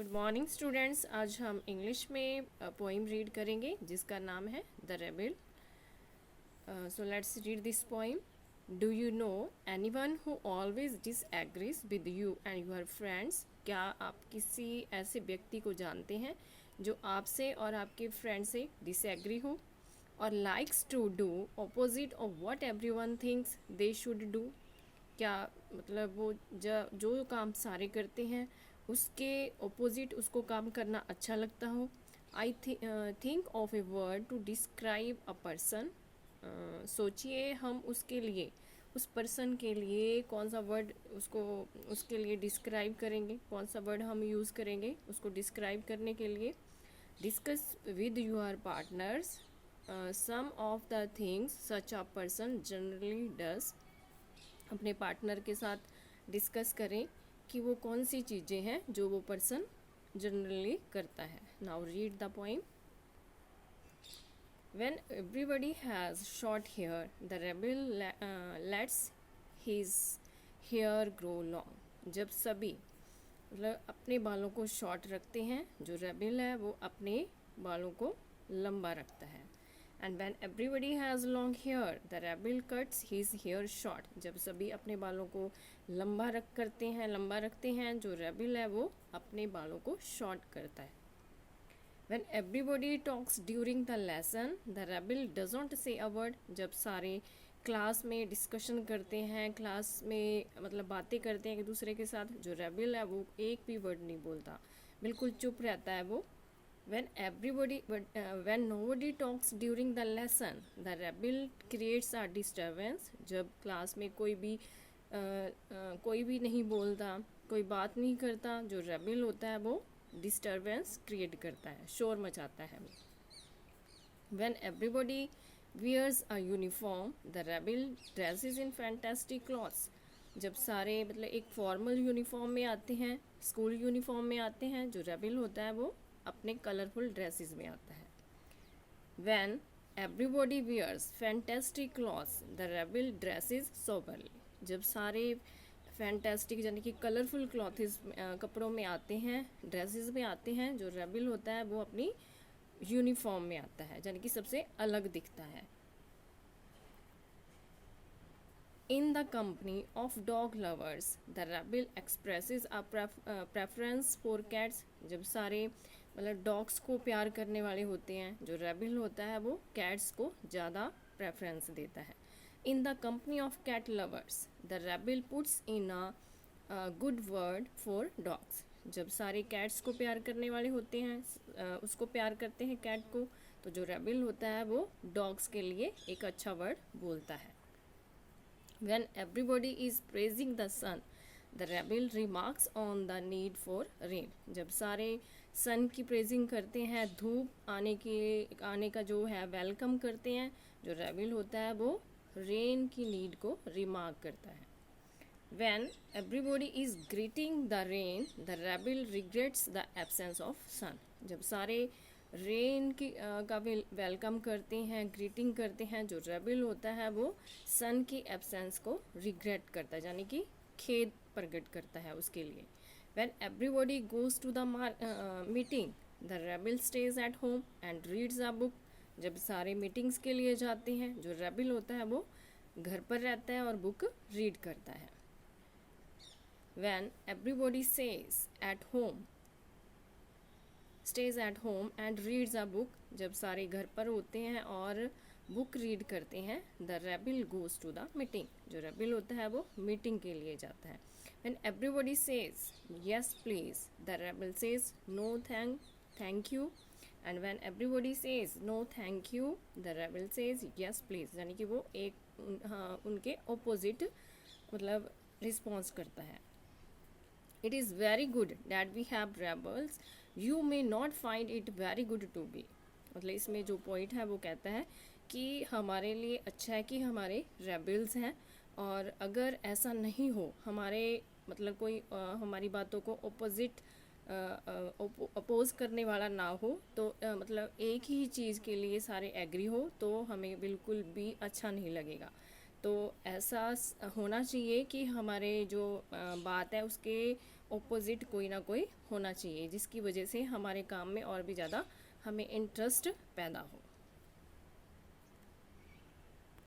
Good morning students. आज हम English में पोइम रीड करेंगे जिसका नाम है the rebel. So let's read this poem. Do you know anyone who always disagrees with you and your friends? क्या आप किसी ऐसे व्यक्ति को जानते हैं जो आपसे और आपके फ्रेंड से डिसएग्री हो और likes to do opposite of what everyone thinks they should do? क्या मतलब वो जो काम सारे करते हैं उसके ओपोजिट उसको काम करना अच्छा लगता हो। I think of a word to describe a person. सोचिए हम उसके लिए, उस पर्सन के लिए कौन सा वर्ड उसके लिए डिस्क्राइब करेंगे, कौन सा वर्ड हम यूज़ करेंगे उसको डिस्क्राइब करने के लिए। Discuss with your partners some of the things such a person generally does. अपने पार्टनर के साथ डिस्कस करें कि वो कौन सी चीज़ें हैं जो वो पर्सन जनरली करता है। Now read the poem. When everybody has short hair, the rebel lets his hair grow long. जब सभी मतलब अपने बालों को शॉर्ट रखते हैं, जो रेबल है वो अपने बालों को लंबा रखता है। And when everybody has long hair, the rebel cuts his hair short. जब सभी अपने बालों को लंबा रखते हैं, जो रेबल है वो अपने बालों को शॉर्ट करता है। When everybody talks during the lesson, the rebel doesn't say a word. जब सारे क्लास में डिस्कशन करते हैं, क्लास में मतलब बातें करते हैं एक दूसरे के साथ, जो रेबल है वो एक भी वर्ड नहीं बोलता, बिल्कुल चुप रहता है वो। When nobody talks during the lesson, the rebel creates a disturbance. जब क्लास में कोई भी नहीं बोलता, कोई बात नहीं करता, जो रेबल होता है वो डिस्टर्बेंस क्रिएट करता है, शोर मचाता है वो। When everybody wears a uniform, the rebel dresses in fantastic clothes. जब सारे मतलब एक फॉर्मल यूनिफॉर्म में आते हैं, स्कूल यूनिफॉर्म में आते हैं, जो रेबल होता है वो अपने कलरफुल ड्रेसेस में आता है। When everybody wears fantastic clothes, the rebel dresses soberly. जब सारे फैंटास्टिक यानी कि कलरफुल क्लॉथ्स कपड़ों में आते हैं, ड्रेसेस में आते हैं, जो रेबल होता है वो अपनी यूनिफॉर्म में आता है, यानी कि सबसे अलग दिखता है। In the company of dog lovers, the rebel expresses a preference for cats. जब सारे मतलब डॉग्स को प्यार करने वाले होते हैं, जो रेबल होता है वो कैट्स को ज़्यादा प्रेफरेंस देता है। In the company of cat lovers, the rebel puts in a good word for dogs. जब सारे कैट्स को प्यार करने वाले होते हैं, उसको प्यार करते हैं कैट को, तो जो रेबल होता है वो डॉग्स के लिए एक अच्छा वर्ड बोलता है। When everybody is praising the sun, the rebel remarks on the need for rain. जब सारे सन की प्रेजिंग करते हैं, धूप आने का जो है वेलकम करते हैं, जो रेबल होता है वो रेन की नीड को रिमार्क करता है। When everybody is greeting the rain, the rebel regrets the absence of sun. जब सारे रेन का वेलकम करते हैं, ग्रीटिंग करते हैं, जो रेबल होता है वो सन की एब्सेंस को रिग्रेट करता है, यानी कि खेद प्रकट करता है उसके लिए। When everybody goes to the meeting, the rebel stays at home and reads a book. जब सारे मीटिंग्स के लिए जाते हैं, जो रेबल होता है वो घर पर रहता है और बुक रीड करता है। When everybody stays at home and reads a book, जब सारे घर पर होते हैं और बुक रीड करते हैं, the rebel goes to the meeting. जो रेबल होता है वो मीटिंग के लिए जाता है। When everybody says yes please, the rebel says no thank you. And when everybody says no thank you, the rebel says yes please. यानी कि वो उनके opposite मतलब रिस्पॉन्स करता है। It is very good that we have rebels. You may not find it very good to be. मतलब इसमें जो पॉइंट है वो कहता है कि हमारे लिए अच्छा है कि हमारे रेबल्स हैं, और अगर ऐसा नहीं हो, हमारे मतलब कोई हमारी बातों को अपोज करने वाला ना हो, तो मतलब एक ही चीज़ के लिए सारे एग्री हो, तो हमें बिल्कुल भी अच्छा नहीं लगेगा। तो ऐसा होना चाहिए कि हमारे जो बात है उसके ऑपोजिट कोई ना कोई होना चाहिए, जिसकी वजह से हमारे काम में और भी ज़्यादा हमें इंटरेस्ट पैदा हो।